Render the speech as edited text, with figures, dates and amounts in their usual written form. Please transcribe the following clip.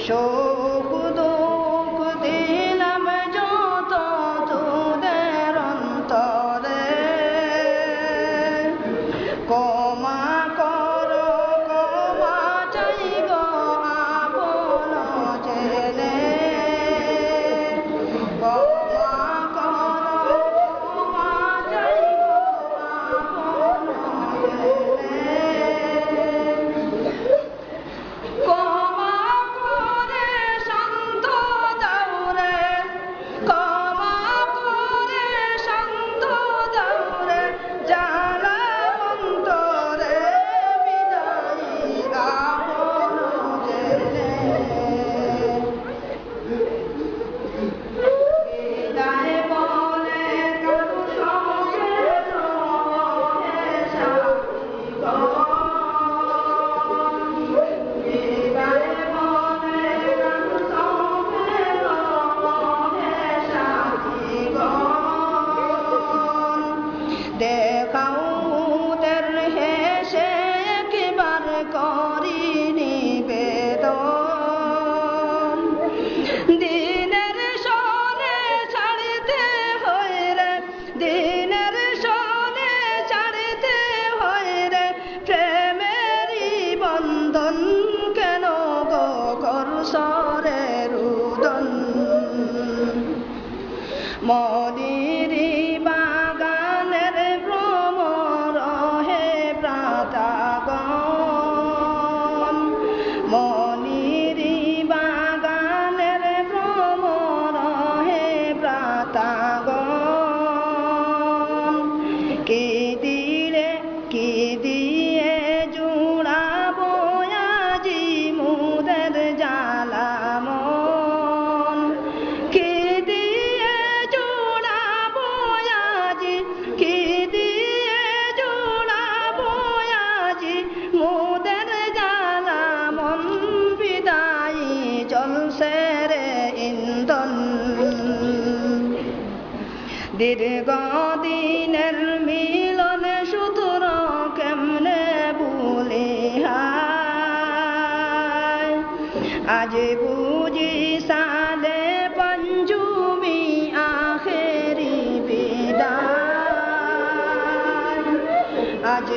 সুখ দুঃখ দিলাম যত তোদের অন্তরে, ক্ষমা করো ক্ষমা চাই গো আপন জেনে, ক্ষমা করো ক্ষমা চাই গো আপন জেনে, ক্ষমা করে শান্ত দাও রে, ক্ষমা করে শান্ত দাও রে যারা অন্তরে, বিদায়ী আপন জেনে, বিদায় বলে কারো সঙ্গে রহে সাথী গো, বিদায় বলে কারো সঙ্গে রহে সাথী গো, দেখাও মুদের হেসে একবার করি নিবেদন, দিনের সনে ছাড়িতে হয় রে, দিনের সনে ছাড়িতে হয় রে প্রেমেরই বন্ধন, কেন গো করসরে রুদন, মদিরি বাগানের ভ্রমর হে প্রাতাগণ, মনিরি বাগানের ভ্রমর হে প্রাতাগণ, কি দিলে কি দিয়ে জুড়াবো আজি মুদের জ্বালামন, কি দিয়ে জুড়াবো আজি, কি দিয়ে জুড়াবো আজি মুদের জ্বালামন, বিদায়ী চলছে রে ইন্ধন, দীর্ঘদিনের মিলন সুতর কেমনে ভুলি হায়, আজ বুঝি সালে পঞ্চমী আখেরি বিদায়, আজ